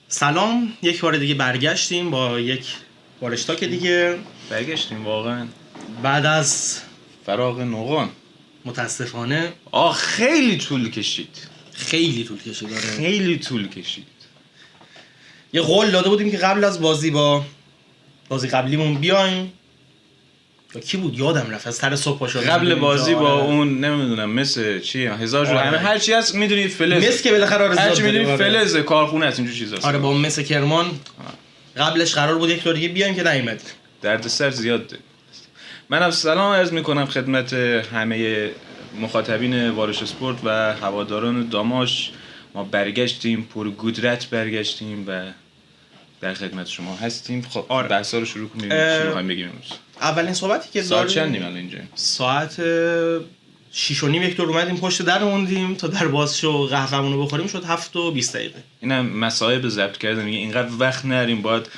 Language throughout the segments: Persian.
سلام، یک بار دیگه برگشتیم با یک بارشتاک دیگه. برگشتیم واقعا بعد از فراغ نقان. متاسفانه خیلی طول کشید. خیلی طول کشید. خیلی طول کشید. یه قول داده بودیم که قبل از بازی قبلیمون بیایم. کی بود یادم رفت، از سر صبح پا شدیم قبل بازی با اون نمیدونم مثل چیه 1000 جور همه هر چی هست میدونید فلز مس که بالاخره آرزو هر چی میدونید فلز کارخونه است اینجور چیزاست. آره با مس کرمان قبلش قرار بود یک دور دیگه بیایم که نیومد. دردسر زیاد ده. منم سلام عرض میکنم خدمت همه مخاطبین وارش اسپورت و هواداران داماش. ما برگشتیم پر قدرت برگشتیم و در خدمت شما هستیم. خب بحثا رو شروع کنیم. چی می‌خوایم بگیم امروز؟ اولین صحبتی که ساعت چندیم الان اینجا؟ ساعت 6:30 یک دور اومدیم پشت در موندیم تا در باز شو قهوه‌مون رو بخوریم، شد 7:20 دقیقه. اینم مصائب ضبط کردن میگه اینقدر وقت نریم، باید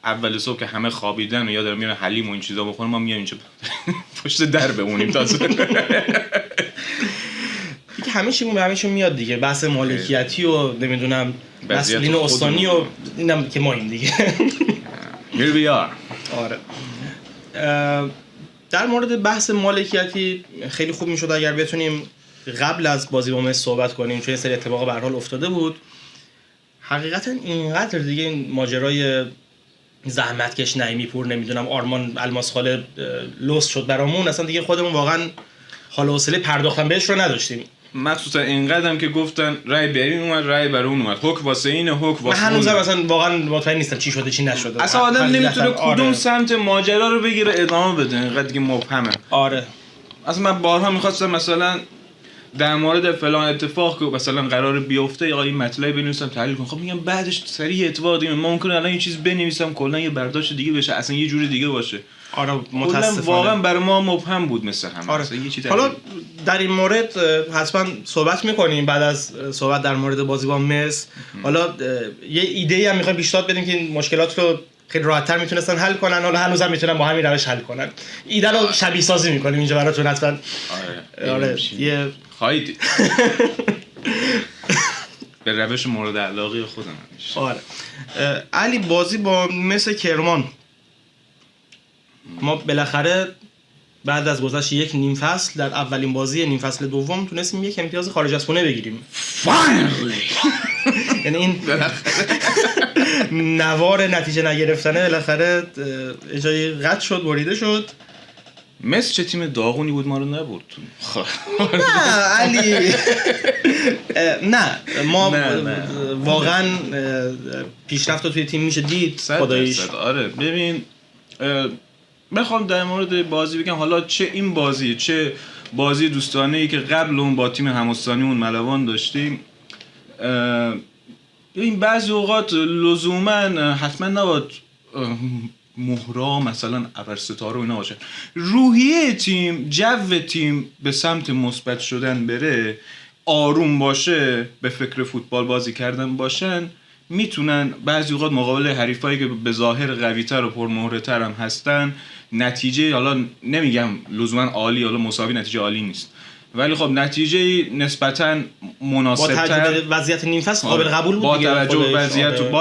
اول صبح که همه خوابیدن و یا دارن میرن حلیم و این چیزا بخوریم، ما میایم اینجا پشت در بمونیم تازه. دیگه همه چیمون به همه چیمون میاد دیگه، بحث مالکیتی و نمیدونم مسئولین استانی و اینم که ما این دیگه. Here we are. آره. در مورد بحث مالکیتی خیلی خوب میشد اگر بتونیم قبل از بازی با مس صحبت کنیم، چون یه سری اتفاقا به هر حال افتاده بود. حقیقتا اینقدر دیگه این ماجرای زحمتکش نعیمی پور نمیدونم آرمان الماسخاله لوس شد برامون، اصلا دیگه خودمون واقعا حال و حوصله پرداختن بهش رو نداشتیم. مخصوصا اینقدرم که گفتن رای برین اومد رای بر اون اومد، حک واسه اینه حک واسه اون. من هنوزم اصلا واقعا مطمئن نیستم چی شده چی نشده. اصلا آدم نمیتونه کدوم سمت ماجرا رو بگیره ادامه بده، اینقدر دیگه مبهمه. آره اصلا من بارها می‌خواستم مثلا در مورد فلان اتفاق که مثلا قرار بیفته یا این مطلبی بنویسم تحلیل کنم، خب میگم بعدش سریع اتفاق دیگه ممکنه الان یه چیز بنویسم کلا یه برداشت دیگه بشه، اصلا یه جوری دیگه باشه. آره متاسفانه واقعا برای ما مبهم بود مثل هم. آره. حالا در این مورد حتما صحبت میکنیم بعد از صحبت در مورد بازی با مس. حالا یه ایده‌ای هم میخوایم پیشنهاد بدیم که این مشکلات رو خیلی راحت‌تر میتونستن حل کنن، حالا هنوزم میتونن با همین روش حل کنن. ایده رو شبیه سازی میکنیم اینجا براتون حتما. آره یه خواهید به روش مورد علاقه خودم همیشه. آره علی، بازی با مس کرمان ما بالاخره بعد از گذشت یک نیم فصل در اولین بازی نیم فصل دوم تونستیم یک امتیاز خارج از خونه بگیریم. یعنی این نوار نتیجه نگرفتنه بالاخره اجای قطع شد، بریده شد. مس چه تیم داغونی بود ما رو نبرد. نه علی نه ما واقعا پیشرفت توی تیم میشه دید خداییش. آره ببین بخوام در مورد بازی بگم، حالا چه این بازی چه بازی دوستانه‌ای که قبل اون با تیم هم‌استانیمون ملوان داشتیم، این بعضی اوقات لزوما حتما نباید مهرا مثلا ابر ستاره و اینا باشه. روحیه تیم، جو تیم به سمت مثبت شدن بره، آروم باشه، به فکر فوتبال بازی کردن باشن، میتونن بعضی اوقات مقابل حریفایی که به ظاهر قوی‌تر و پرمهره‌تر هم هستن نتیجه، حالا نمیگم لزوما عالی، حالا مساوی نتیجه عالی نیست، ولی خب نتیجه نسبتاً مناسب‌تر با وضعیت نیم فصل قابل قبول بود. با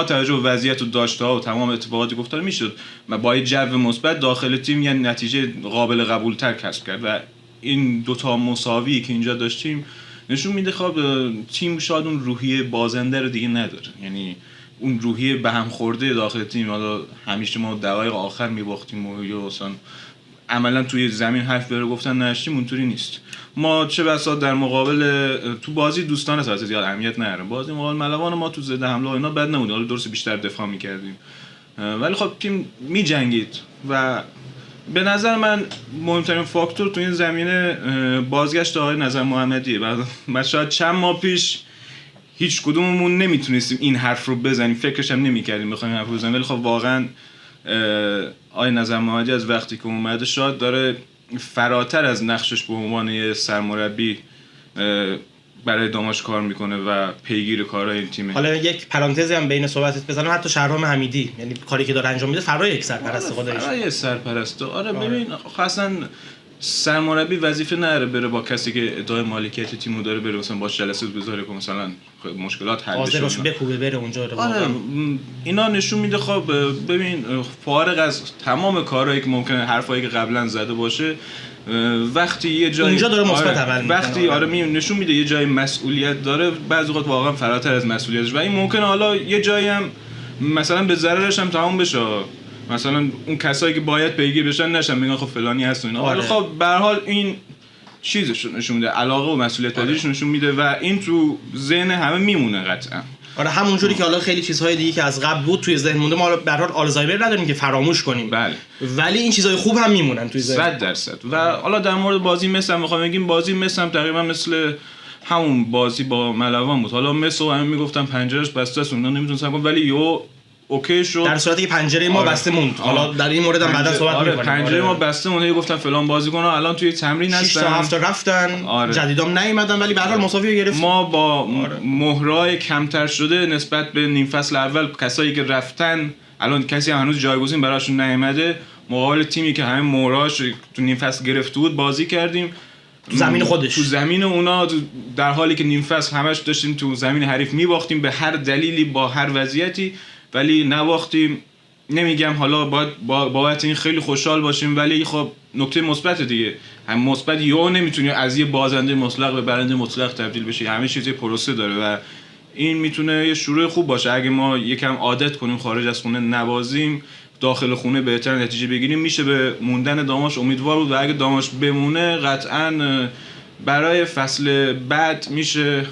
توجه به وضعیت و داشته‌ها و تمام اتفاقاتی گفتار میشد و با یه جو مثبت داخل تیم یه نتیجه قابل قبول‌تر کسب کرد و این دوتا مساوی که اینجا داشتیم نشون میده خب تیم شاید اون روحیه بازنده رو دیگه نداره، یعنی اون روحیه به هم خورده داخل تیم. حالا همیشه ما دقایق آخر میباختیم و یا اصلا عملا توی زمین حرف بره گفتن نشتیم، اونطوری نیست. ما چه بسا در مقابل تو بازی دوستانه ساعت زیاد اهمیت نداره، بازی مقابل ملوان ما تو ضد حمله اینا بد نبود، حالا درست بیشتر دفاع میکردیم ولی خب تیم میجنگید و به نظر من مهمترین فاکتور تو این زمینه بازگشت آقای نظر محمدیه. بعد شاید چند ماه پیش هیچ کدوممون نمیتونستیم این حرف رو بزنیم، فکرش هم نمیکردیم بخوایم حرف بزنیم، ولی خب واقعا آقای نظر محمدی از وقتی که اومده شاید داره فراتر از نقشش به عنوان یه سرمربی برای داماش کار میکنه و پیگیر کارهای این تیمه. حالا یک پرانتزی هم بین صحبتت بزنم، حتی شهرام حمیدی یعنی کاری که داره انجام میده فرای یک سرپرست خداییش. فرای سرپرست. آره ببین اصلا سرمربی وظیفه نداره بره با کسی که ادعای مالکیت تیمو داره بره مثلا باش جلسه بذاره که مثلا مشکلات حل بشه، حاضرش بکوبه بره اونجا رو. آره اینا نشون میده خب ببین فارغ از تمام کارهایی که ممکنه حرفایی که قبلا زده باشه، وقتی یه جایی اونجا داره مثبت عمل میکنه، وقتی نشون میده یه جای مسئولیت داره، بعضی وقت واقعا فراتر از مسئولیتش و این ممکنه حالا یه جایی هم مثلا به ضررش هم تمام بشه، مثلا اون کسایی که باید پیگیر بشن نشن، میگن خب فلانی هست و اینا. آره. خب به هر حال این چیزش نشون میده، علاقه و مسئولیت پذیریش نشون میده و این تو ذهن همه میمونه قطعا. آره همونجوری که حالا خیلی چیزهای دیگه که از قبل بود توی ذهن مونده، ما به هر حال آلزایمر نداریم که فراموش کنیم. بله. ولی این چیزهای خوب هم میمونن توی ذهن. 100%. و حالا در مورد بازی مثل هم میخوام بگیم، بازی مثل هم تقریبا مثل همون بازی با ملوان بود. حالا مثل همین میگفتن پنجرهش بسته است، اونا نمیتونن کنن، ولی یو اوکی شد در صورتی که پنجره ما بسته موند. حالا در این مورد هم بعدا صحبت می‌کنیم. پنجره ما بسته مونده، گفتن فلان بازیکن‌ها الان توی تمرین هستن 6 تا 7 تا رفتن، جدیدام نیومدن، ولی به هر حال مساوی گرفتیم. ما با مهرای کمتر شده نسبت به نیم فصل اول، کسایی که رفتن الان کسی هنوز جایگزین براشون نیومده، مقابل تیمی که همه مهراش تو نیم فصل گرفته بود بازی کردیم تو زمین خودش، تو زمین اونا، در حالی که نیم فصل همش داشتیم تو زمین حریف میباختیم به هر دلیلی با هر وضعیتی، ولی نباختیم. نمیگم حالا باید این خیلی خوشحال باشیم، ولی خب نکته مثبت دیگه، هم مثبت یا نمیتونی از یه بازنده مطلق به برنده مطلق تبدیل بشی، همه چیز یه پروسه داره و این میتونه یه شروع خوب باشه. اگه ما یکم عادت کنیم خارج از خونه نبازیم، داخل خونه بهتر نتیجه بگیریم، میشه به موندن داماش امیدوار بود و اگه داماش بمونه قطعاً برای فصل بعد میشه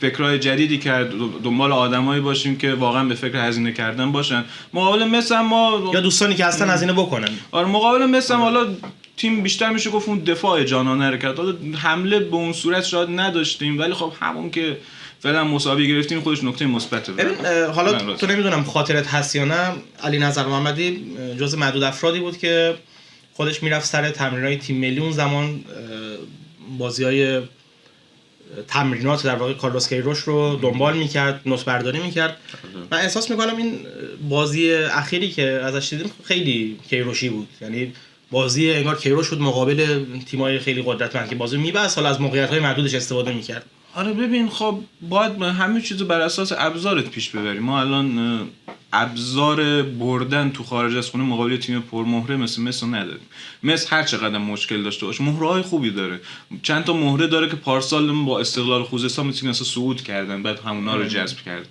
فکرهای جدیدی کرد، دنبال آدمایی باشیم که واقعا به فکر هزینه کردن باشن. مقابل مثل ما یا دوستانی که هستن هزینه بکنن. آره مقابل مثل حالا تیم بیشتر میشه گفت اون دفاع جانانه رو کرد، حالا حمله به اون صورت شاید نداشتیم، ولی خب همون که فعلا مساوی گرفتیم خودش نکته مثبته. حالا تو نمیدونم خاطرت هست یا نه، علی نظر محمدی جز معدود افرادی بود که خودش میرفت سر تمرینای تیم ملی اون زمان، بازیای تمرینات در واقع کارلوس کیروش رو دنبال میکرد، نوت برداری میکرد. من احساس میکنم این بازی اخیری که ازش دیدیم خیلی کیروشی بود، یعنی بازی انگار کیروش بود مقابل تیمای خیلی قدرتمند که بازی میبست، حالا از موقعیت‌های محدودش استفاده میکرد. آره ببین خب باید همه چیزو بر اساس ابزارت پیش ببریم. ما الان ابزار بردن تو خارج از خونه مقابل تیم پرمهره مثل نداریم. هر چقدر مشکل داشته باشه مهره‌های خوبی داره، چند تا مهره داره که پارسال با استقلال خوزستان مثلا صعود کردن، بعد همونا رو جذب کرد.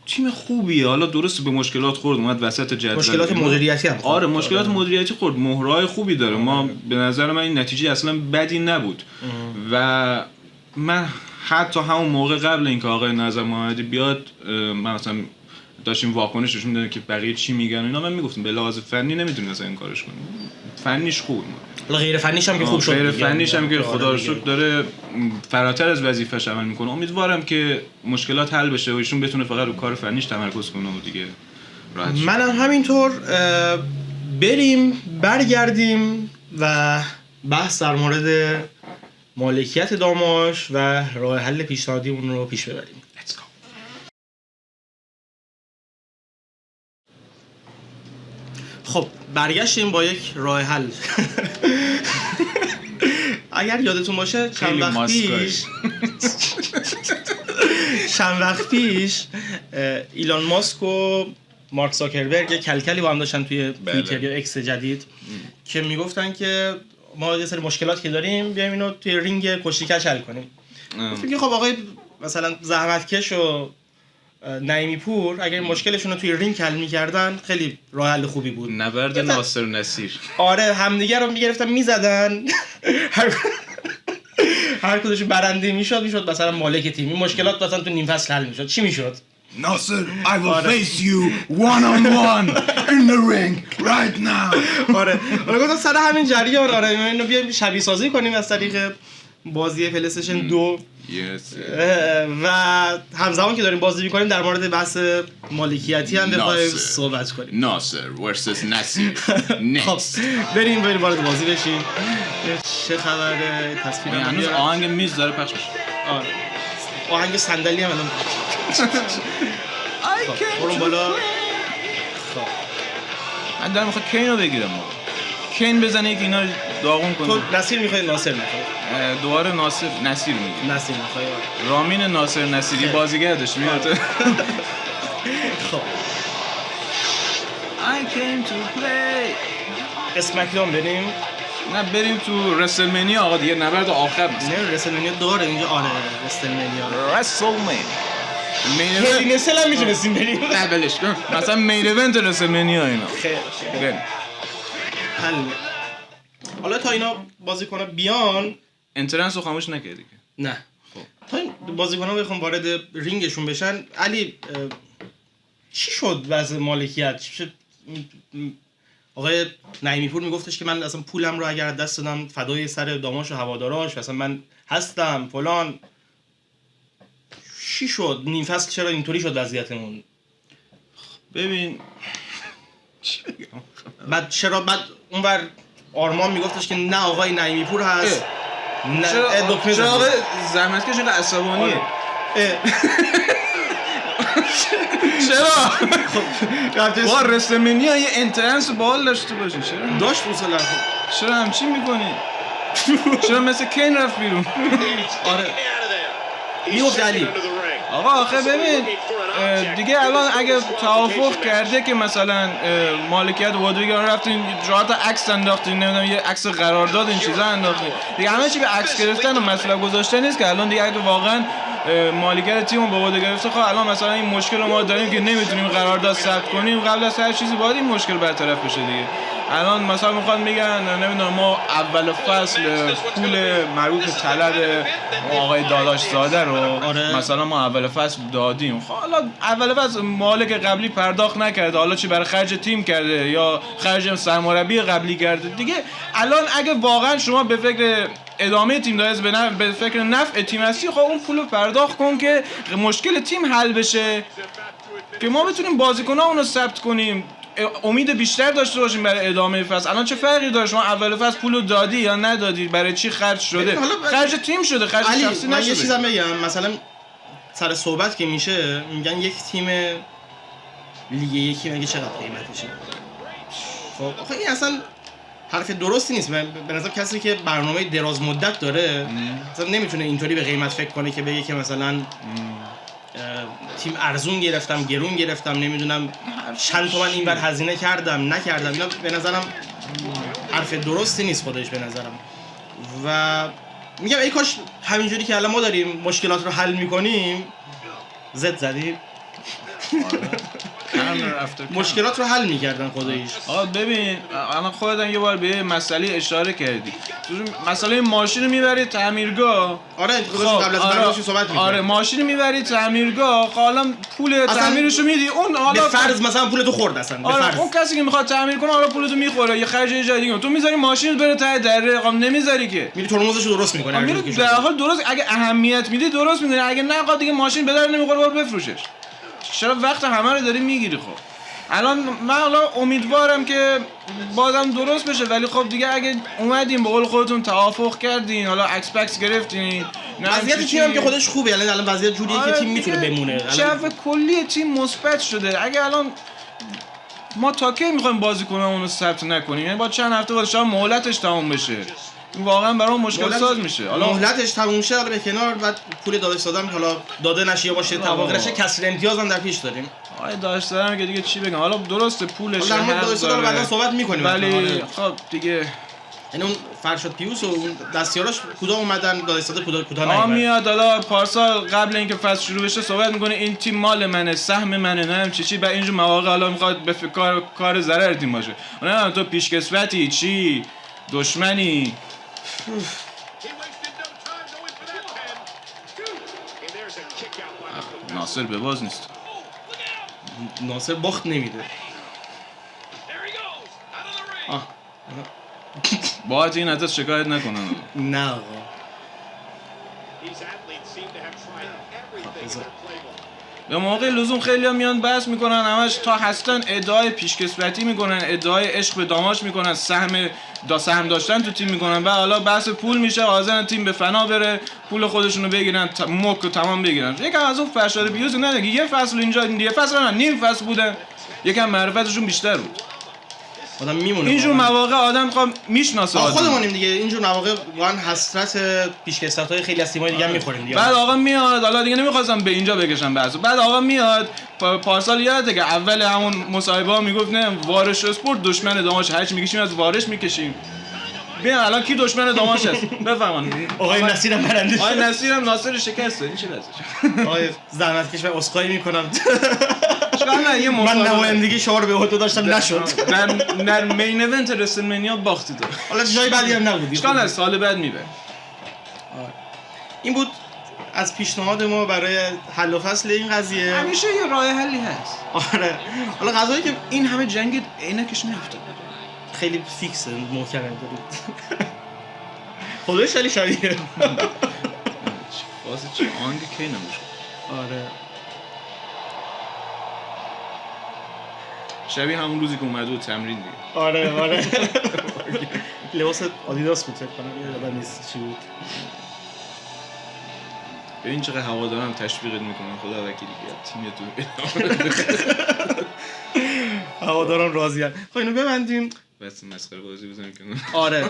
تیم خوبیه، حالا درست به مشکلات خورد، اومد وسط جدول، مشکلات مدیریتی هم خورد. مشکلات مدیریتی خورد، مهرهای خوبی داره. ما به نظر من این نتیجه اصلا بدی نبود و من حتی همون موقع قبل اینکه آقای نظر محمدی بیاد، من مثلا داشتیم واکنشش میدادیم که بقیه چی میگن اینا، من میگفتم به لحاظ فنی نمیتونیم مثلا این کارش کنیم، فنیش خوب، حالا غیر فنیش هم که خوب شد، غیر فنیش هم که خدا رو شکر داره فراتر از وظیفه‌اش عمل میکنه. امیدوارم که مشکلات حل بشه و ایشون بتونه فقط رو کار فنیش تمرکز کنه و دیگه راحت شه. منم همینطور. بریم برگردیم و بحث در مورد مالکیت داماش و راه حل پیشنهادی اون رو پیش ببریم. خب برگشتیم با یک راه حل. اگر یادتون باشه چند وقت پیش ایلان ماسک و مارک زاکربرگ کلکلی با هم داشتن توی توییتر یا اکس جدید که میگفتن که ما یه سری مشکلات که داریم بیایم اینو توی رینگ کشتیکش حل کنیم. فکر خب آقای مثلا زحمتکش و نعیمی پور اگر مشکلشون رو توی رینگ حل می‌کردن خیلی راه حل خوبی بود. نبرد ناصر نصیر. آره همدیگه رو می‌گرفتن می‌زدن، هر کدومشون برنده میشد مثلا مالک تیم. این مشکلات مثلا تو نیم فصل حل میشد. چی میشد؟ ناصر I will face you one on one in the ring right now. آره گفتم سر همین جریان اینو بیایم شبیه سازی کنیم از طریق بازی پلی‌استیشن 2 و همزمان که داریم بازی می‌کنیم در مورد بحث مالکیتی هم بخوایم صحبت کنیم. ناصر versus نصیر. خب بریم وارد بازی بشیم. چه خبره؟ تصویر هنوز آهنگ میز داره پخش میشه. آره آهنگ صندلی هم الان برون بالا. من دارم میخواد کینو بگیرم، کین بزنه که اینا داغون تو کنه. نصیر میخوای ناصر میخوای؟ دوباره نصیر میگه. نصیر میخوای. رامین ناصر نصیری بازیگر داشت میاد. خب I came to play. اسمکدان بریم. نه بریم تو رسلمنیا آقا دیگه نبرد آخر نیست. نه رسلمنیا داره اینجا. آره رسلمنیا. رسلمنیا. هلی نسل هم میتونستیم بریم. نه بلش کن. مثلا مین ایونت رسلمنیا اینا. خیلی حل. حالا تا اینا بازیکن‌ها بیان انترنس رو خاموش نکردی که. نه تا این بازیکن‌ها بخوام وارد رینگشون بشن. علی چی شد وضع مالکیت؟ چی شد؟ آقای نعیمی پور میگفتش که من اصلا پولم رو اگر دست دادم فدای سر داماش و هواداراش، اصلا من هستم فلان. چی شد نیم فصل چرا اینطوری شد وضعیتمون؟ ببین چی بگم؟ بعد اونور آرمان میگفتش که نه آقای نعیمی پور هست. چرا آقای زحمت کش اینقدر عصبانیه؟ چرا؟ با رسلمنیا یه انترنس باحال داشته باشی. چرا؟ داشت اصلا. چرا همچین میکنی؟ چرا مثل کین رفت بیرون؟ آره میگفت علی آقا آخه ببین دیگه الان اگه توافق کرده که مثلا مالکیت وادویگان رفتین جهات عکس انداختین، نمیدونم یه عکس قرارداد این چیزا انداختین دیگه، همه چی به عکس گرفتن و مطلب گذاشتن نیست که الان دیگه اگه واقعا مالکیت تیم به وادو گرفته، خب الان مثلا این مشکل رو ما داریم که نمیتونیم قرارداد ثبت کنیم، قبل از هر چیزی باید این مشکل برطرف بشه دیگه. الان مثلا میخوان میگن نمیدونم ما اول فصل پول مربوط به طلب آقای داداش زاده رو مثلا ما اول فصل دادیم، خب حالا اول فصل مالک قبلی پرداخت نکرده، حالا چی برای خرج تیم کرده یا خرج سرمربی قبلی کرده دیگه. الان اگه واقعا شما به فکر ادامه تیم دارید، به فکر نفع تیم هستی، خب اون پولو پرداخت کن که مشکل تیم حل بشه، که ما بتونیم بازیکنامون رو ثبت کنیم، امید بیشتر داشته باشیم برای ادامه فصل. الان چه فرقی داره شما اول فصل پولو دادی یا ندادی، برای چی خرج شده؟ خرج تیم شده، خرج شخصی نشده. یه چیزم بگم، مثلا سر صحبت که میشه میگن یک تیم لیگ یکی مگه چقدر قیمتشه؟ خب آخه این اصلا حرف درستی نیست. به نظر کسی که برنامه دراز مدت داره مثلا نمیتونه اینطوری به قیمت فکر کنه که بگه که مثلا تیم ارزون گرفتم، گرون گرفتم، نمیدونم چند تومن اینور هزینه کردم نکردم. اینا به نظرم حرف درستی نیست خودش به نظرم. و میگم ای کاش همینجوری که الان ما داریم مشکلات رو حل میکنیم زد زدیم مشکلات رو حل میکردن خداییش. ببین الان خودت یه بار به مسئله اشاره کردی، مسئله ماشین رو میبری تعمیرگاه. آره قبل از برنامه‌اش صحبت می‌کردیم. آره ماشین میبری تعمیرگاه، حالا پول تعمیرش رو میدی، اون حالا به فرض مثلا پولتو خورد اصلا به فرض اون کسی که میخواد تعمیر کنه حالا پولتو میخوره، یه خرج یه جای دیگه تو میذاری ماشین بره ته دره، خب نمیذاری که میری ترمزشو درست می‌کنی. میری در حال درست، اگه اهمیت میدی درست می‌کنی، اگه نه خب دیگه ماشین به در نمیخوره، برو بفروشش. چرا وقت همه رو داری میگیری؟ خب الان من حالا امیدوارم که بازم درست بشه، ولی خب دیگه اگه اومدین به قول خودتون توافق کردین، حالا عکس پکس گرفتین، وضعیت تیم هم که خودش خوبه، یعنی الان وضعیت جوریه که تیم میتونه بمونه. جو کلی تیم مثبت شده. اگه الان ما تا کی میخوایم بازیکنامون رو ثبت نکنیم؟ یعنی با چند هفته بعد شاید مهلتش تموم بشه، واقعا برام مشکل ساز میشه. حالا مهلتش تموم شه، حالا به کنار، بعد پول داداش دادن حالا داده نشه یا باشه توافق نشه، کسر امتیاز هم در پیش داریم. داشت دارم که دیگه چی بگم، حالا درسته پولش در مورد داداش دادن بعدا صحبت میکنیم، ولی خب دیگه یعنی اون فرشاد پیوس و اون دستیاراش کدوم اومدن داداش داده کوتاه نمیاد. میاد حالا پارسال قبل اینکه فصل شروع بشه صحبت میکنه این تیم مال منه، سهم منه، نمیدونم چی بعد اینجور مواقع حالا میخواد به کار ضرر تیم باشه. نه تو پیشکسوتی چی دشمنی. ناصر به باز نیست، ناصر باخت نمیده. باید این ازت شکایت نکنن. نه آقا به موقع لزوم خیلی ها میان بحث میکنن، همش تا هستن ادعای پیشکسوتی میکنن، ادعای عشق به داماش میکنن، سهم داشتن تو تیم میکنن، و حالا بحث پول میشه، حاضرن تیم به فنا بره، پول خودشونو بگیرن، مک و تمام بگیرن. یکم از اون فرشاد پیوز نه، یه فصل اینجا، یه فصل نه، نیم فصل بودن، یکم معرفتشون بیشتر بود. آدم میمونه. اینجور مواقع آدم خب میشناسه خودمونیم دیگه، اینجور مواقع واقعا حسرت پیشکسوت‌های خیلی از تیم‌های دیگه هم می‌خوریم دیگه. بعد آقا میاد، حالا دیگه نمی‌خواستم به اینجا بکشم بحثو. بعد آقا میاد پارسال یادته که اول همون مصاحبه‌ها میگفت نه وارش اسپورت دشمن داماش، هرچی میکشیم از وارش میکشیم. ببین الان کی دشمن داماش است؟ بفهمن. آقای نصیرم برنده. آقای نصیرم ناصر شکسته. این چه وضعشه؟ آقای زحمت کش و اسخای میکنم. من نمایندگی شما رو به عهده داشتم نشد. در مین ایونت رسلمنیا باختی تو. حالا جای بعدی هم نبودی. اشکال از سال بعد میبره. این بود از پیشنهاد ما برای حل و فصل این قضیه. همیشه یه راه حلی هست. آره. حالا قضایی که این همه جنگ عینکش میافتاد. خیلی فیکسه، محکمه دارید. خودش خیلی شبیه. واسه چی آنگ کی نموش. آره. شبیه همون روزی که اومده بود تمرین دیگه. آره. لباس آدیداس بود فکر کنم، یادم نیست چی بود. ببین چقدر هوادارم تشویقت میکنن، خدا وکیلی بیاد تیمتون. هوادارم راضیان. خب اینو ببندیم. بس مسخره بازی بزنیم کنم. آره.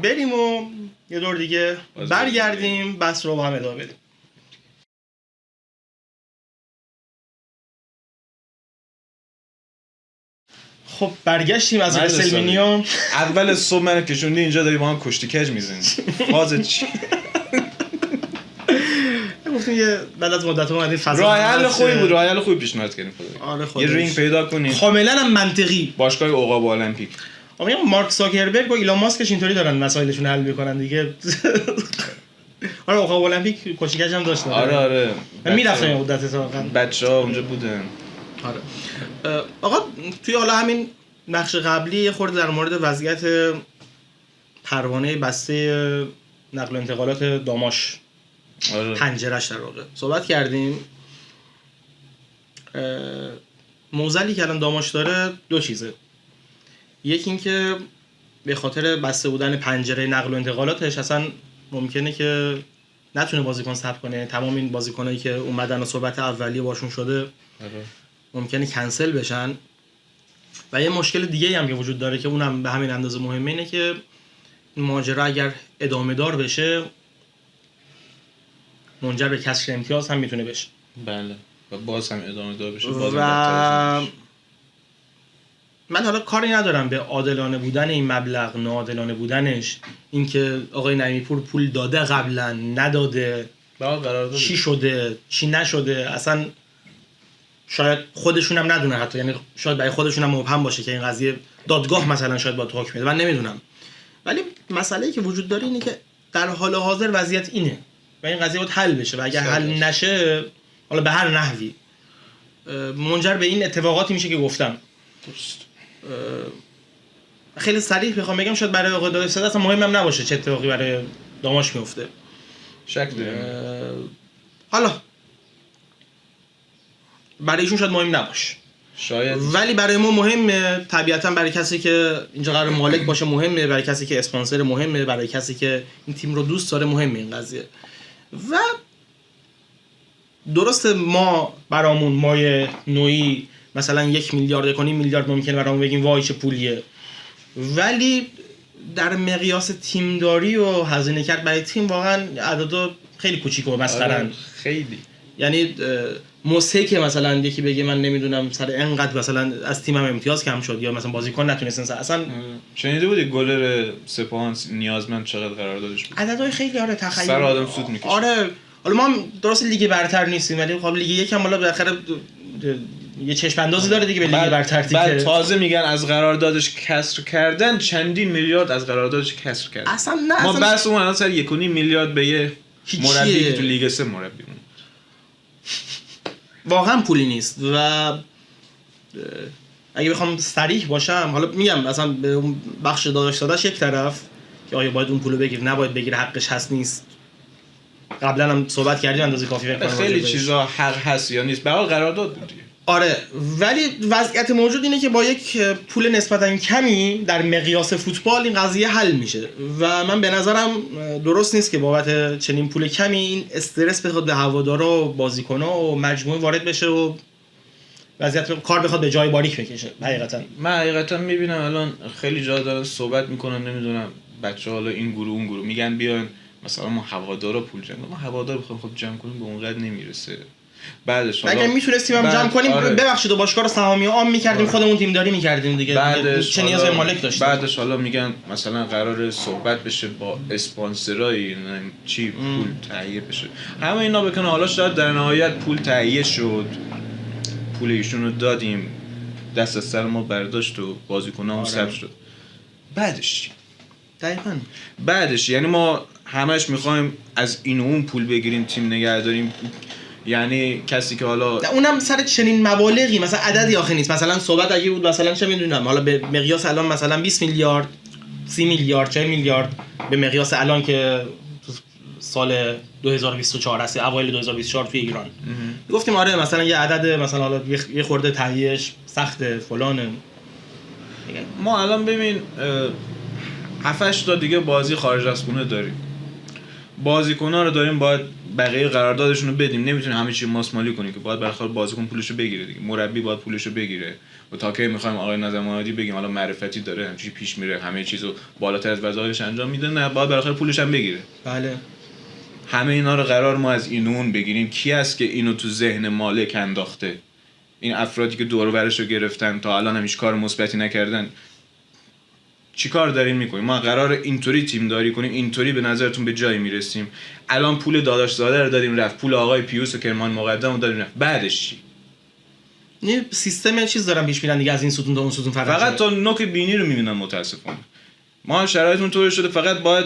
بریم و یه دور دیگه برگردیم، بس رو با هم ادامه بدیم. خب برگشتیم از رسلمنیا. اول صبح من کشوندی اینجا داری با هم کشتی کج میزنی. فازت چی؟ گفتیم یه بعد از مدت اومدیم فضا راه حل خوبی بود، راه حل خوبی پیشنهاد کردیم خدا. آره یه رینگ پیدا کنیم کاملا هم منطقی. باشگاه عقاب المپیک. آقا مارک زاکربرگ و ایلان ماسکش اینطوری دارن مسائلشون حل میکنن دیگه. آره عقاب المپیک کشتی کج هم داشت. آره. من میرفتم یه مدت واقعا. بچه‌ها اونجا بودن. آره. آقا توی حالا همین نقش قبلی یه خورده در مورد وضعیت پروانه بسته نقل و انتقالات داماش، آره. پنجرش در واقع صحبت کردیم. موزلی که الان داماش داره دو چیزه. یکی این که به خاطر بسته بودن پنجره نقل و انتقالاتش اصلا ممکنه که نتونه بازیکن ثبت کنه. تمام این بازیکنایی که اومدن و صحبت اولیه باشون شده ممکنه کنسل بشن. و یه مشکل دیگه هم که وجود داره که اونم به همین اندازه مهمه، اینه که این ماجرا اگر ادامه دار بشه منجر به کسر امتیاز هم میتونه بشه. بله. و باز هم ادامه دار بشه. و من حالا کاری ندارم به عادلانه بودن این مبلغ، ناعادلانه بودنش، اینکه آقای نعیمی پول داده قبلا نداده، چی شده چی نشده، اصلا شاید خودشون هم ندونه حتی، یعنی شاید برای خودشون هم مبهم باشه که این قضیه دادگاه مثلا شاید با حکم بده، من نمیدونم. ولی مسئله‌ای که وجود داره اینه که در حال حاضر وضعیت اینه و این قضیه باید حل بشه و اگر حل نشه حالا به هر نحوی منجر به این اتفاقاتی میشه که گفتم. درست. خیلی صریح بخوام بگم شاید برای آقای دادستان اصلا مهمم نباشه چه اتفاقی برای داماش میفته. شک دارم. حالا برای ایشون شاید مهم نباشه شاید، ولی برای ما مهمه. طبیعتا برای کسی که اینجا قرار مالک باشه مهمه، برای کسی که اسپانسر مهمه، برای کسی که این تیم رو دوست داره مهمه این قضیه. و درسته ما برامون مایه نوعی مثلا 1 میلیارد 1.5 میلیارد ممکنه برامون بگیم وای چه پولیه، ولی در مقیاس تیمداری و هزینه کرد برای تیم واقعا اعداد خیلی کوچیکه و مسخره‌اند. خیلی، یعنی موسیقی که مثلا یکی بگه من نمیدونم سر انقدر مثلا از تیمم امتیاز کم شد یا مثلا بازیکن نتونستن اصلا. شنیده بودی گلر سپاهان نیازمند چقدر قراردادش بود؟ عددهای خیلی تخیلی سر آدم سود میکشه. آره حالا ما هم درست لیگ برتر نیستیم ولی خب لیگ یک هم حالا بالاخره یه چشم اندازی داره دیگه به لیگ برتر دیگه. بعد تازه میگن از قراردادش کسر کردن، چندین میلیارد از قراردادش کسر کردن. اصلا نه ما بس اون الان سر 1.5 میلیارد به یه مربی که تو لیگ 3 مربی مون واقعا پولی نیست. و اگه بخوام صریح باشم حالا میگم مثلا به اون بخش داداش داداش یک طرف که آیا باید اون پولو بگیر نباید بگیر، حقش هست نیست، قبلا هم صحبت کردیم اندازه کافی فکر کنم خیلی چیزا حق هست یا نیست، به حال قرارداد بود دیگه. آره ولی وضعیت موجود اینه که با یک پول نسبتا کمی در مقیاس فوتبال این قضیه حل میشه و من به نظرم درست نیست که بابت چنین پول کمی این استرس بخواد به هوادارا و بازیکن‌ها و مجموعه وارد بشه و وضعیت کار بخواد به جای باریک بکشه حقیقتا. من حقیقتا میبینم الان خیلی جا دارن صحبت میکنن، نمیدونم بچه حالا این گروه اون گروه میگن بیان مثلا ما هوادارا پول جمع کنیم، ما هوادار بخوایم خب جمع کنیم به اونقدر نمیرسه. بعدش اگه میتونستیم هم جمع کنیم ببخشید باشگاه رو سهامی عام میکردیم خودمون تیمداری میکردیم دیگه. چه نیاز به مالک داشتیم. بعدش حالا میگن مثلا قرار صحبت بشه با اسپانسرای چی پول تهیه بشه، همه اینا بکنه. حالا شاید در نهایت پول تهیه شد، پول ایشون رو دادیم، دست از سر ما برداشت و بازیکنامون ثبت شد. بعدش چی؟ دقیقاً بعدش یعنی ما همش میخوایم از این و اون پول بگیریم تیم نگه داریم. یعنی کسی که حالا اونم سر چنین مبالغی مثلا عددی آخه نیست. مثلا صحبت اگه بود مثلا چه میدونم حالا به مقیاس الان مثلا 20 میلیارد 30 میلیارد 40 میلیارد به مقیاس الان که سال 2024 هست، اوایل 2024 توی ایران گفتیم آره مثلا یه عدد مثلا حالا یه خورده تهیهش سخته فلانه. ما الان ببین 7-8 تا دیگه بازی خارج از خونه داریم، بازیکن‌ها رو داریم، باید بقیه قراردادشون رو بدیم، نمیتونیم همه چی ماسمالی کنیم که باید بالاخره بازیکن پولشو بگیره دیگه، مربی باید پولشو بگیره. و تا کی می‌خوایم آقای نظر محمدی بگیم حالا معرفتی داره همچی پیش میره همه چیزو بالاتر از وظایفش انجام میده؟ نه، باید بالاخره پولش هم بگیره. بله همه اینا رو قرار ما از اینون بگیریم. کی است که اینو تو ذهن مالک انداخته؟ این افرادی که دور و برش رو گرفتن تا الان هم هیچ کار مثبتی نکردن، چی کار دارین میکنیم؟ ما قرار اینطوری تیم داری کنیم، اینطوری به نظرتون به جایی میرسیم؟ الان پول داداش زاده رو دادیم رفت، پول آقای پیوس و کرمان مقدم رو دادیم رفت، بعدش چی؟ نه سیستم چیز دارن پیش میرن دیگه، از این ستون تا اون ستون فقط تا نوک بینی رو میبینن. متاسفانه ما شرایطمون طوری شده فقط باید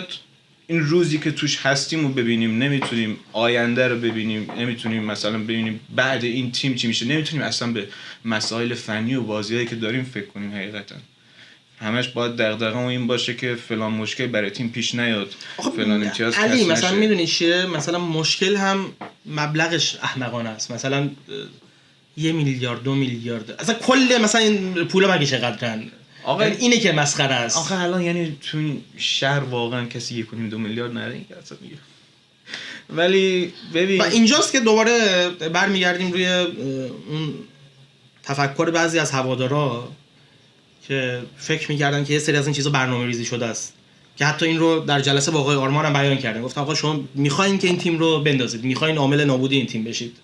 این روزی که توش هستیم رو ببینیم، نمیتونیم آینده رو ببینیم، نمیتونیم مثلا ببینیم بعد این تیم چی میشه، نمیتونیم اصلا به مسائل فنی و بازیایی که داریم فکر کنیم. حقیقتا همش باید دغدغه‌مون این باشه که فلان مشکل برای تیم پیش نیاد، فلان امتیاز علی کسب مثلا نشه. میدونی چیه؟ مثلا مشکل هم مبلغش احمقانه است. مثلا 1 میلیارد 2 میلیارد اصلا کل مثلا این پولا مگه چقدرن؟ آقا اینه که مسخره است. آخه الان یعنی تو این شهر واقعا کسی 1.5 2 میلیارد نره این که اصلا میگه. ولی ببین و اینجاست که دوباره برمیگردیم روی اون تفکر بعضی از هوادارا که فکر می‌کردن که یه سری از این چیزا برنامه‌ریزی شده است، که حتی این رو در جلسه با آقای آرمان هم بیان کردن. گفتن آقا شما می‌خواید که این تیم رو بندازید، می‌خواید عامل نابودی این تیم بشید.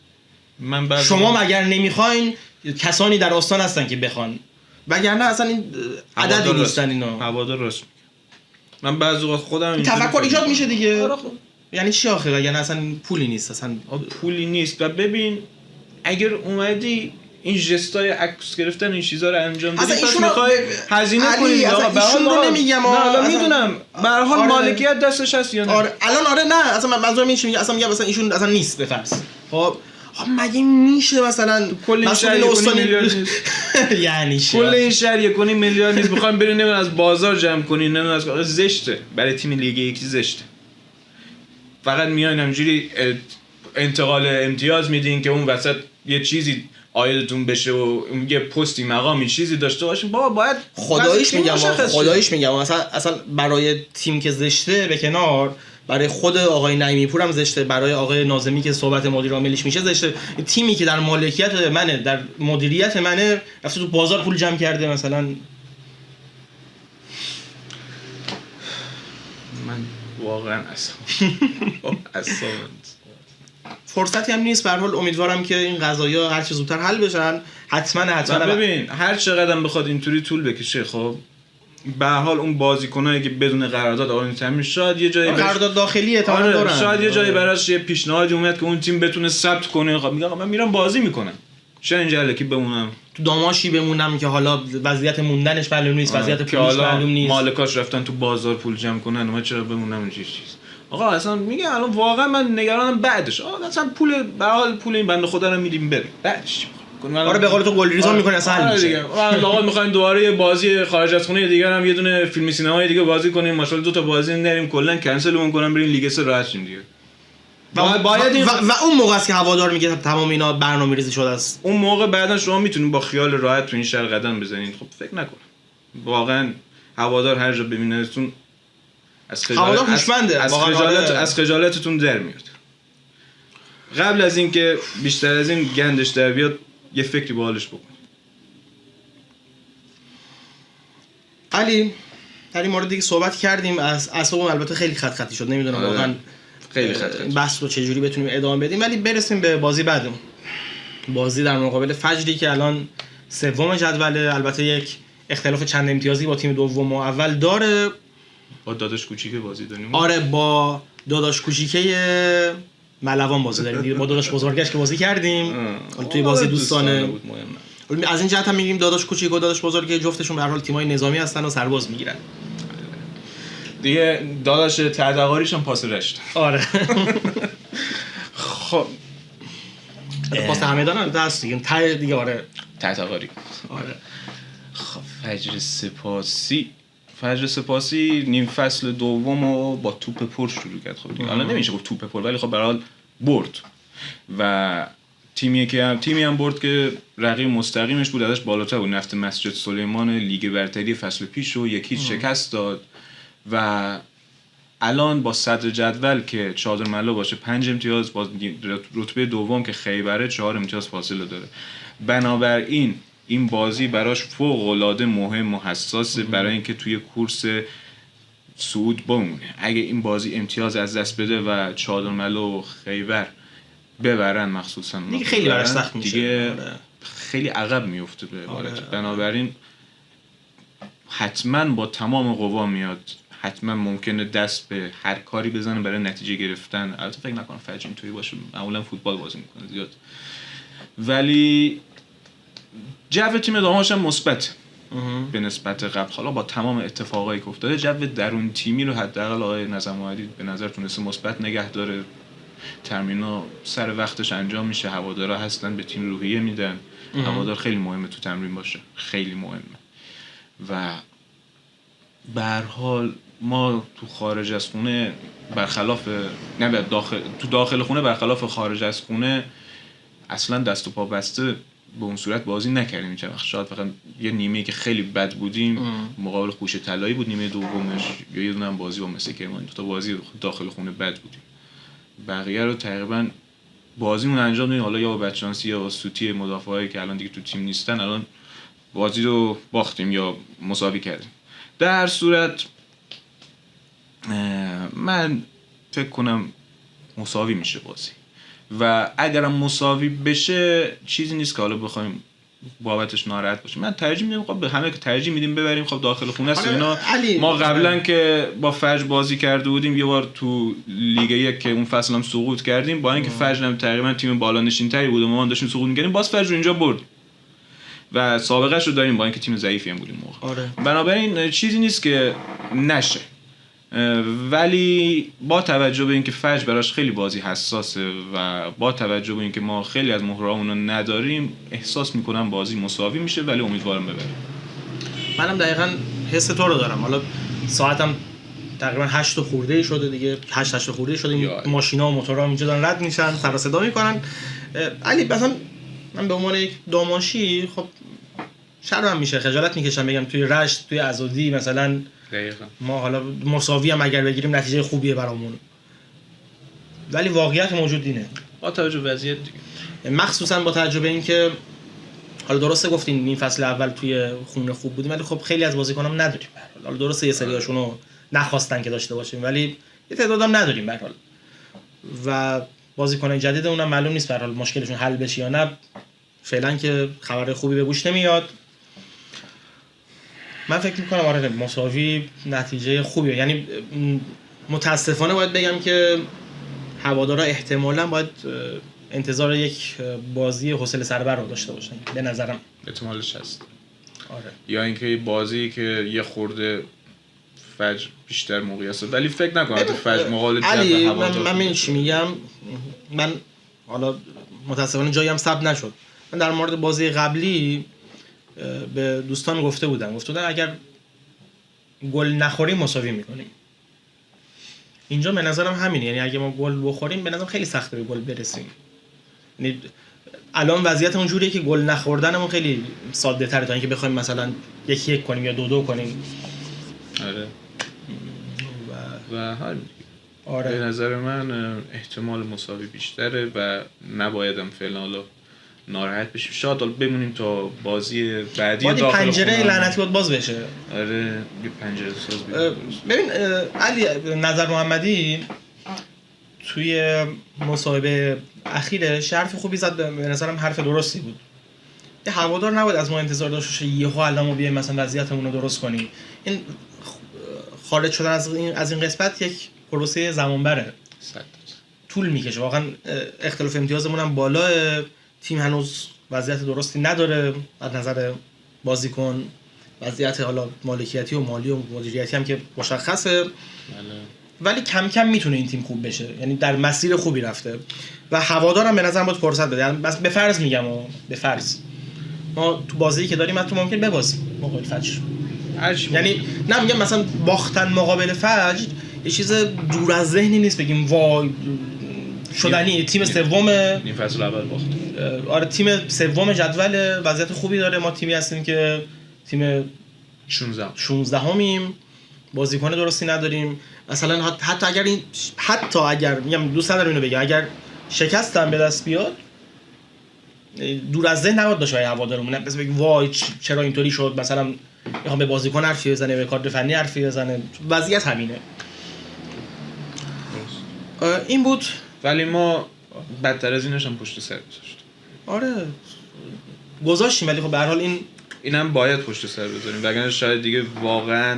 شما مگر نمی‌خواید کسانی در آستان هستن که بخوان، وگرنه اصلا این عددی نیستن اینا. هوادار راست. من بعضی وقت خودم تفکر ایجاد میشه دیگه. یعنی چی آخه؟ وگرنه اصلا پولی نیست، اصلا پولی نیست. و ببین اگر اومدی این جستای عکس گرفتن این چیزا رو انجام بدی، پس میخوای هزینه کنی. ایشون رو نمیگم، نه میدونم به هر حال مالکیت دستش هست یا نه. الان آره نه اصلا منظورم این چیه، اصلا میگم مثلا ایشون اصلا نیست به فرض. خب مگه میشه مثلا کل این شهر 1 میلیارد نیست؟ یعنی چی؟ کل این شهر 1 میلیارد نیست؟ میخوایم بریم نمیدونم از بازار جمع کنین، نمیدونم از زشته برای تیم لیگ یکی زشته. فقط میاین همینجوری انتقال امتیاز میدین که اون وسط یه چیزی عایدتون بشه و یه پستی مقامی چیزی داشته باشین. بابا باید خداییش میگم اصلا برای تیم که زشته به کنار، برای خود آقای نعیمی پور هم زشته، برای آقای ناظمی که صحبت مدیر عاملش میشه زشته. تیمی که در مالکیت منه، در مدیریت منه، رفته تو بازار پول جمع کرده مثلا. من واقعا اصلا فرصتی هم نیست. به هر حال امیدوارم که این قضایا هر چه زودتر حل بشن. حتما ببین هر چقدر بخواد اینطوری طول بکشه، خب به هر حال اون بازیکنایی که بدون قرارداد آن تامین شاید یه جایی قرارداد داخلی احتمال دارن، شاید یه جایی براش یه پیشنهادی اومد که اون تیم بتونه ثبت کنه. خب میگم من میرم بازی میکنم، چرا اینجا الکی بمونم تو داماشی بمونم که حالا وضعیت موندنش معلوم نیست، وضعیت پولش معلوم نیست، مالکاش رفتن تو بازار پول جمع کنن، من چرا بمونم این چیز. آقا اصلا میگم الان واقعا من نگرانم بعدش. آقا اصلا پول به حال پول این بنده خدا رو میدیم بریم بعدش. آره به قول تو گلریزا میکنه اصلا حل میشه. آقا میخوایم دوباره یه بازی خارج از خونه دیگه هم یه دونه فیلم سینمایی دیگه بازی کنیم، ماشاءالله 2 تا بازی نریم کلا کنسلمون کنن بریم لیگ 3 راحت شیم دیگه. و اون موقع است که هوادار میگه تمام اینا برنامه‌ریزی شده است. اون موقع بعدا شما میتونید با خیال راحت تو این شهر قدم بزنید. خب فکر نکن واقعا هوادار هر جا ببینتون از خجالتتون در میاد. قبل از اینکه بیشتر از این گندش در بیاد یه فکری به حالش بکنیم. علی در این مورد دیگه صحبت کردیم، از اعصابم البته خیلی خط خطی شد، نمیدونم واقعا خیلی خط بحث رو چجوری بتونیم ادامه بدیم، ولی برسیم به بازی بعدمون. بازی در مقابل فجری که الان سوم جدوله، البته یک اختلاف چند امتیازی با تیم دوم و اول داره. با داداش کوچیک بازی داریم. آره با داداش کوچیکه ملوان بازی داریم. با داداش بزرگش که بازی کردیم توی بازی دوستانه بود. مهم. از این جهت هم میگیم داداش کوچیک و داداش بزرگ جفتشون به هر حال تیمای نظامی هستن و سرباز میگیرن. دیگه داداش تدقاریش هم پاس رشت. آره. خب پاس همدان هم دست دیگه ته دیگه. آره تدقاری. آره. خب فجر سپاسی نیم فصل دومو با توپ پر شروع کرد. خب دیگه الان نمیشه گفت توپ پر، ولی خب به هر حال برد و تیمی هم برد که رقیب مستقیمش بود، ازش بالاتر بود. نفت مسجد سلیمان لیگ برتری فصل پیش رو 1-0 شکست داد و الان با صدر جدول که چادر ملا باشه 5 امتیاز، با رتبه دوم که خیبره 4 امتیاز فاصله داره. بنابراین این بازی براش فوق‌العاده مهم و حساسه برای اینکه توی کورس صعود بمونه. اگه این بازی امتیاز از دست بده و چادر ملا و خیبر ببرن، مخصوصا دیگه خیلی براش سخت میشه، دیگه خیلی عقب میفته به عبارتی. بنابراین حتما با تمام قوا میاد، حتما ممکنه دست به هر کاری بزنه برای نتیجه گرفتن. البته فکر نکنم فجر اینطوری باشه، معمولا فوتبال بازی میکنه زیاد، ولی جو تیم داماش هم مثبت به نسبت قبل. حالا با تمام اتفاقایی که افتاده جو درون تیمی رو حداقل آقای نظم محمدی به نظر تونسته مثبت نگه داره. تمرینا سر وقتش انجام میشه، هوادارا هستن به تیم روحیه میدن. هوادار خیلی مهمه تو تمرین باشه، خیلی مهمه. و به هر حال ما تو خارج از خونه برخلاف تو داخل خونه برخلاف خارج از خونه اصلا دست و پا بسته به اون صورت بازی نکردیم. شاید فقط یه نیمه که خیلی بد بودیم مقابل خوش طلایی بود نیمه دومش، یا یه دونه هم بازی با مثل کرمان، دو تا بازی داخل خونه بد بودیم. بقیه رو تقریبا بازیمون انجام دادیم، حالا یا با بچانسی یا با سوتی مدافعایی که الان دیگه تو تیم نیستن، الان بازی رو باختیم یا مساوی کردیم. در هر صورت من فکر کنم مساوی میشه بازی و اگرم مساوی بشه چیزی نیست که حالا بخوایم بابتش ناراحت باشیم. من ترجیح میدم، خب به همه که ترجیح میدیم ببریم، خب داخل خونه است اینا. ما قبلا که با فجر بازی کرده بودیم یه بار تو لیگ 1 که اون فصل هم سقوط کردیم، با اینکه فجر هم تقریبا تیم بالا نشین تری بود و ما داشتیم سقوط می‌کردیم، باز فجر اینجا برد و سابقه‌اش رو داریم با اینکه تیم ضعیفی هم بودیم موقع. بنابراین چیزی نیست که نشه، ولی با توجه به اینکه فجر براش خیلی بازی حساسه و با توجه به اینکه ما خیلی از مهرهامون رو نداریم، احساس میکنم بازی مساوی میشه، ولی امیدوارم ببریم. منم دقیقاً حس تو رو دارم. حالا ساعتم تقریبا 8 خورده شده دیگه، 8 خورده شده، این ماشینا و موتورها اینجا دارن رد میشن، سر و صدا میکنن. علی مثلا من به عنوان یک داماشی خب شرمم میشه، خجالت میکشم بگم توی رشت، توی عزادی مثلا دقیقاً ما حالا مساوی هم اگر بگیریم نتیجه خوبیه برامون، ولی واقعیت موجود اینه با توجه به وضعیت دیگه، مخصوصا با توجه به اینکه حالا درسته گفتین این فصل اول توی خونه خوب بودیم، ولی خب خیلی از بازیکنام نداریم. حالا درسته یه سریاشون رو نخواستن که داشته باشیم، ولی یه تعدادم نداریم به هر حال و بازیکنان جدید اونم معلوم نیست به هر حال مشکلشون حل بشه یا نه. فعلا که خبر خوبی به گوش نمیاد. من فکر میکنم آره مساوی نتیجه خوبیه. یعنی متاسفانه باید بگم که هوادارا احتمالاً باید انتظار یک بازی حوصله سربر رو داشته باشن به نظرم. احتمالش هست. آره. یا اینکه بازی که یه خورده فجر بیشتر موقعیت، ولی فکر نکنم تو فجر مقابل علی من چی میگم، من حالا متاسفانه جایی هم ثبت نشد. من در مورد بازی قبلی به دوستان گفته بودم اگر گل نخوریم مساوی میکنیم. اینجا به نظرم همینه، یعنی اگه ما گل بخوریم به نظرم خیلی سخته به گل برسیم. یعنی الان وضعیت اونجوریه که گل نخوردنمون خیلی ساده تره تا اینکه بخوایم مثلا 1-1 کنیم یا 2-2 کنیم. آره. و همین. آره. به نظر من احتمال مساوی بیشتره و نبایدم فعلا حالا ناراحت بشیم. شاید حالا بمونیم تا بازی بعدی باید داخل پنجره خونه. لعنتی باید باز بشه. آره یه پنجره ساز بدیم. ببین علی نظر محمدی توی مصاحبه اخیرش حرف خوبی زد، به نظرم حرف درستی بود. یه هوادار نباید از ما انتظار داشته باشه یهو الان ما بیایم مثلا وضعیتمون رو درست کنیم. این خارج شدن از این قسمت یک پروسه زمان بره، طول میکشه. واقعا اختلاف امتیازمون هم بالاه، تیم هنوز وضعیت درستی نداره از نظر بازیکن، وضعیت حالا مالکیتی و مالی و مدیریتی هم که مشخصه، ولی کم کم میتونه این تیم خوب بشه، یعنی در مسیر خوبی رفته و هوادارم به نظرم باید فرصت بده. یعنی بس به فرض میگم به فرض ما تو بازی که داریم حتی ممکن ببازیم مقابل فجر، یعنی نه میگم مثلا باختن مقابل فجر یه چیز دور از ذهنی نیست بگیم وای شدنی. تیم سوم این فصل اول باخت. آره تیم سوم جدول، وضعیت خوبی داره. ما تیمی هستیم که تیم 16 همیم، بازیکن درستی نداریم. مثلا حتی اگر میگم دوست ندارم اینو بگم، اگر شکستم به دست بیاد دور از ذهن نباید باشه هوادارمون بس بگیم وای چرا اینطوری شد، مثلا میخوام به بازیکن حرفی بزنه، به کادر فنی حرفی بزنه. وضعیت همینه. این بود، ولی ما بدتر از اینش هم پشت سر گذاشتیم. آره گذاشتیم، ولی خب به هر حال اینم باید پشت سر بذاریم، وگرنه شاید دیگه واقعا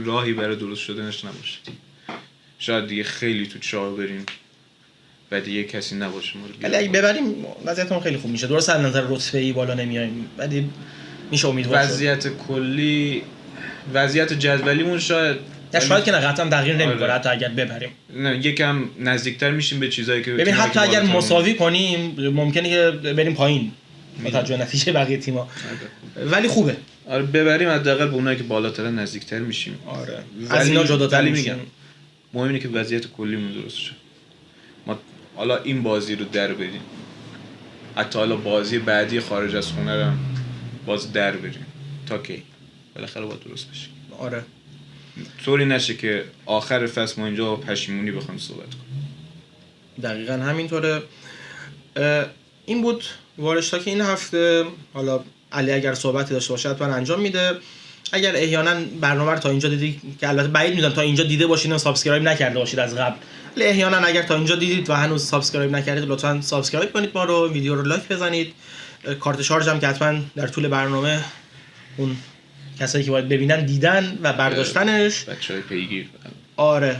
راهی برای درست شدنش نباشه. شاید دیگه خیلی تو چاه بریم و دیگه کسی نباشه ما رو. ولی اگه ببریم وضعیتمون خیلی خوب میشه. درسته از نظر رتبه‌ای بالا نمیایم، ولی میشه امیدوار شد. وضعیت کلی، وضعیت جدولیمون شاید که نه قطعا تغییر نمیکنه. حتی اگر ببریم نه یکم نزدیکتر میشیم به چیزایی که ببین حتی اگر مساوی کنیم ممکنه که بریم پایین با توجه به نتیجه بقیه تیم‌ها، ولی خوبه. آره ببریم حداقل به اونایی که بالاتر نزدیکتر میشیم. آره از اینا جداتر میشیم. مهم اینه که وضعیت کلیمون درست شه. ما حالا این بازی رو در بریم، حتی حالا بازی بعدی خارج از خونه رو باز در بریم تا کی بالاخره باید درست بشه. آره طوری نشه که آخر فصل ما اینجا پشیمونی بخوایم صحبت کنیم. دقیقاً همینطوره. این بود وارشتا که این هفته. حالا علی اگر صحبتی داشته باشه حتما انجام میده. اگر احیانا برنامه رو تا اینجا دیدید که البته بعید میدونم تا اینجا دیده باشید و سابسکرایب نکرده باشید از قبل، ولی احیانا اگر تا اینجا دیدید و هنوز سابسکرایب نکردید لطفاً سابسکرایب کنید ما رو، ویدیو رو لایک بزنید. کارت شارژ هم که حتما در طول برنامه اون کسایی که باید ببینن دیدن و برداشتنش، بچهای پیگیر. آره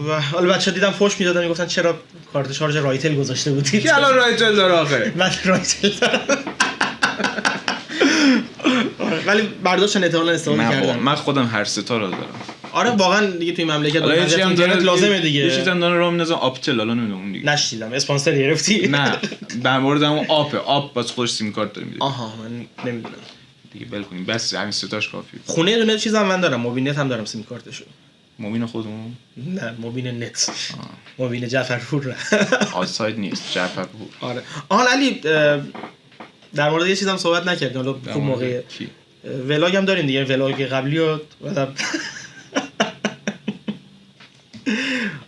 و حالا بچه‌ها دیدم فوش میدادن میگفتن چرا کارت شارژ رایتل گذاشته بودید که الان رایتل داره آخه. من رایتل دارم ولی برداشتن احتمالاً استفاده کردن. من خودم هر ستا رو دارم. آره واقعا دیگه توی مملکت اینترنت لازمه دیگه. یه چیزی هم داره راه میندازن آپتل، حالا نمیدونم اون دیگه نشیدم اسپانسر گرفتی. نه در مورد اون آپ باز خودش سیم کارت داره میده. آها من نمیدونم دیگه بل کنیم بس همین ستاش کافیه. خونه یه دونه چیزام من دارم، موبین نت هم دارم سیم کارتشو. موبین خودمون؟ نه موبین نت. موبین جعفرپور آساید نیست جعفرپور. آره علی در مورد یه چیزام صحبت نکردیم، حالا خوب موقع ولاگ هم داریم دیگه. ولاگ قبلی رو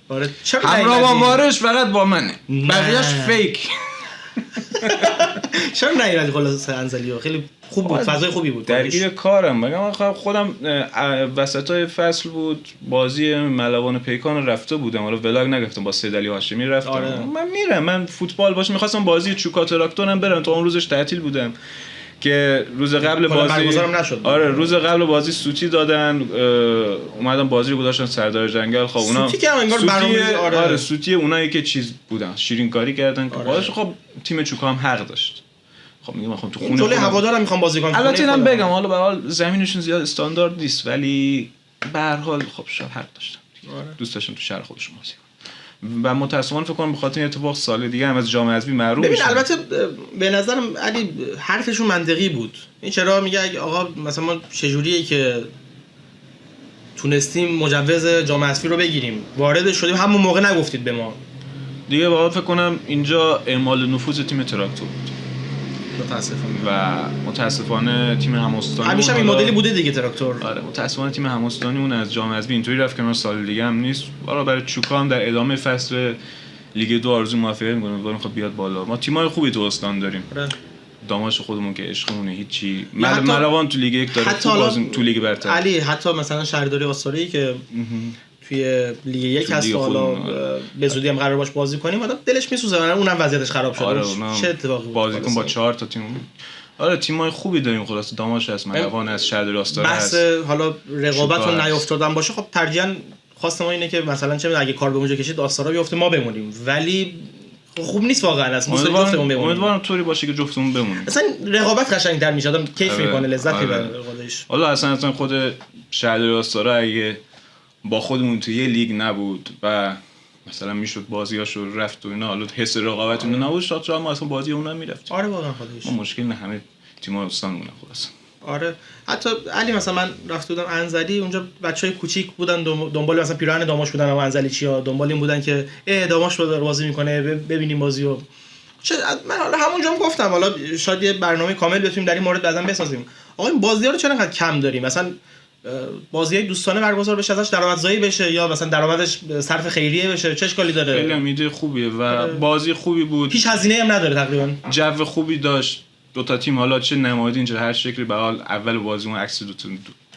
آره همراه با وارش فقط با منه، بقیه‌اش فیک. چرا نیومدی خلاص انزلیو؟ خیلی خوب بود، فضای خوبی بود. درگیر کارم بگم خودم وسطای فصل بود، بازی ملوان پیکان رفته بودم، حالا ولاگ نگفتم، با سید علی هاشمی رفتم. آره. من فوتبال باشه می‌خواستم بازی چوکا تراکتورم برم، تا اون روزش تعطیل بودم که روز قبل بازی آره روز قبل بازی سوتی دادن، اومدن بازی رو گذاشتن سردار جنگل. خب اونا سوتی که انگار برنامه آره سوتی اونایی که چیز بودن شیرین کاری کردن که باشه. خب تیم چوکا هم حق داشت. خب میگم تو خونه طول هوادارم میخوام بازی کنم. البته اینم بگم حالا به حال زمینشون زیاد استاندارد نیست، ولی به هر حال خب شاید حق داشتن. دوست داشتم تو شهر خودشون بازی کنم و متأسفانه فکر کنم به خاطر این اتفاق سال دیگه هم از جام حذفی محروم ببین میشن. البته به نظرم علی حرفشون منطقی بود. این چرا میگه اگه آقا مثلا ما چجوریه که تونستیم مجوز جام حذفی رو بگیریم وارد شدیم همون موقع نگفتید به ما دیگه؟ واقعا فکر کنم اینجا اعمال نفوذ تیم تراکتور بود متاسفانه تیم همستانی همیشه این مدلی بوده دیگه تراکتور. آره متاسفانه تیم همستانی اون از جام حذفی اینطوری رفت که سال دیگه هم نیست. برای چوکا هم در ادامه فصل لیگ 2 آرزو موفقیت می‌کنیم، امیدوارم خب بیاد بالا. ما تیمای خوبی تو استان داریم. داماش خودمون که عشقمونه هیچی. ملوان تو لیگ 1 داره خوب بازی تو لیگ برتر. علی حتی مثلا شهرداری آستاری که توی لیگ 1 هست حالا به زودی هم قرار باش بازی کنیم، آدم دلش میسوزه، اونم وضعیتش خراب شده. چه اتفاقی بازیکن با 4 تا تیم. آره تیمای خوبی داریم خلاص. داماش هست، ملوان هست، شهرداری آستار هست. بحث حالا رقابتون نیافتادن باشه، خب ترجیحاً خواست ما اینه که مثلا چه اگه کار به اونجا کشید آستارا بیفته ما بمونیم، ولی خوب نیست واقعا. اصلا امیدوارم طوری باشه که جفتمون بمونیم. اصلا رقابت قشنگ‌تر میشه، آدم کیف میکنه، لذت میبره خودش. حالا اصلا خود شهرداری آستارا اگه با خودمون تو یه لیگ نبود و مثلا میشد بازیاشو رفت و اینا، حالا حس رقابت اون نبود، شاید ما اصلا بازی اونم میرفتیم. آره واقعا خودش. ما مشکل نه، همه تیم‌ها استانمون خلاص. آره حتی علی مثلا من رفته بودم انزلی، اونجا بچهای کوچیک بودن دنبال مثلا پیراهن داماش بودن و انزلی چیا دنبال این بودن که داماش رو بازی میکنه ببینیم بازیو. من حالا همونجا هم گفتم حالا شاید یه برنامه کامل بتونیم در این مورد بعداً بسازیم. آقا این بازی‌ها رو چرا انقدر کم داریم؟ مثلا بازی‌های دوستانه برگزار بشه، ازش درآمدزایی بشه، یا مثلا درآمدش صرف خیریه بشه، چه اشکالی داره؟ خیلی ایده خوبیه و بازی خوبی بود، هیچ هزینه‌ای هم نداره تقریبا، جو خوبی داشت. دو تا تیم حالا چه نمادین چه هر شکلی به حال اول بازیمون عکس دو تا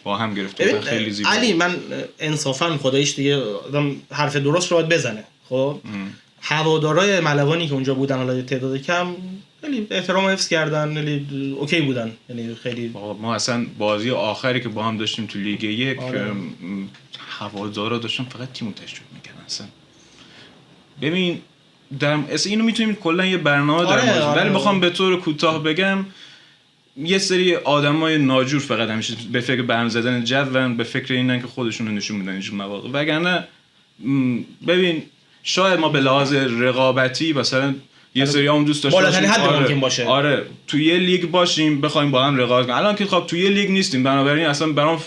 با هم گرفته، خیلی زیبا. علی من انصافا خداییش دیگه آدم حرف درست رو باید بزنه. خب هوادارهای ملوانی که اونجا بودن حالا تعداد کم خیلی احترام و حفظ کردن، خیلی اوکی بودن، یعنی خیلی ما اصلا بازی آخری که با هم داشتیم تو لیگ 1 هوادارا داشتن فقط تیمو تشویق می‌کردن. اصلا ببین اینو میتونیم کلا یه برنامه در مورد، ولی بخوام به طور کوتاه بگم یه سری آدمای ناجور فقط همیشه به فکر برنامه زدن جو، به فکر اینن که خودشونو نشون بدن اینجور مواقع. وگرنه ببین شاید ما به لحاظ رقابتی مثلا یه سری هم دوست داشته بالاترین حد ممکن باشه. آره تو یه لیگ باشیم بخوایم با هم رقابت کنیم. الان که خب تو یه لیگ نیستیم، بنابراین اصلا برام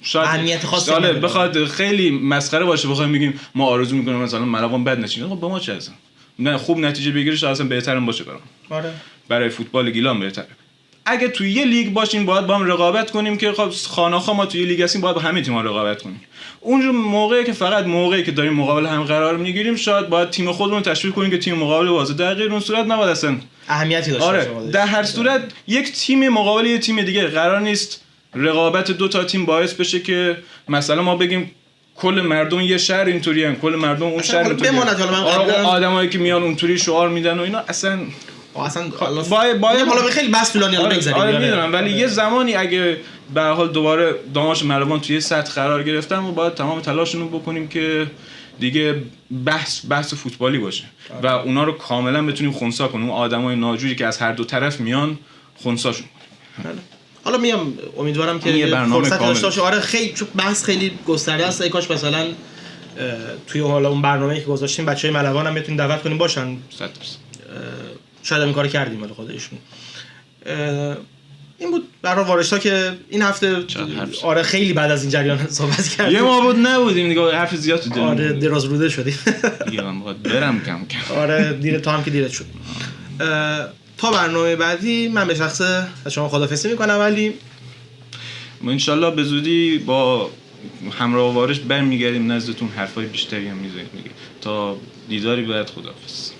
شاید اهمیت خاصی بخواد خیلی مسخره باشه بخوایم بگیم ما آرزو می‌کنیم مثلا ملوان بد نشینه. خب با ما چه اصلا نه خوب نتیجه بگیره شاید اصلا بهترم باشه برام. آره برای فوتبال گیلان بهتره. اگه توی یه لیگ باشیم باید با هم رقابت کنیم که خب خاناخا ما توی لیگ هستیم باید با همه تیم‌ها رقابت کنیم. اونجا موقعی که داریم مقابل هم قرار میگیریم شاید باید تیم خودمون تشویق کنیم که تیم مقابل بازه. در غیر اون صورت نباید اصلا اهمیتی داشته باشه. آره در هر صورت یک تیم مقابل یه تیم دیگه قرار نیست رقابت دو تا تیم باعث بشه که مثلا ما بگیم کل مردم یه شهر اینطوریان، کل مردم اون شهر اینطوریان. آدمایی که میان اونطوری شعار میدن و اینا اصلا باید حالا خیلی بس طولانی بگذاریم. آره میدونم، ولی یه زمانی اگه به هر حال دوباره داماش ملوان توی سطح قرار گرفتن و باید تمام تلاشمون بکنیم که دیگه بحث فوتبالی باشه و اونا رو کاملا بتونیم خنثی کنیم. اون آدمای ناجوری که از هر دو طرف میان خنثیشون. حالا میام امیدوارم که یه برنامه فرصت داشته باشه. آره خیلی چون بحث خیلی گسترده است. ای کاش مثلا توی حالا اون برنامه‌ای که گذاشتیم بچهای ملوان هم بتونیم دعوت کنیم باشن. 100% شاید این کارو کردیم ولی خودشون. این بود برای وارشتا که این هفته آره خیلی بعد از این جریان صحبت کردیم. یه ما بود نبودیم دیگه، حرف زیاد تو دلمون. آره دراز روده شدیم. دیگه من باید برم کم کم. آره دیره تا هم که دیره شد. تا برنامه بعدی من به شخص از شما خداحافظی میکنم، ولی ما انشالله به زودی با همراه وارش برمیگردیم نزدتون، حرفای بیشتری هم میزنیم دیگه. تا دیداری بعد، خداحافظ.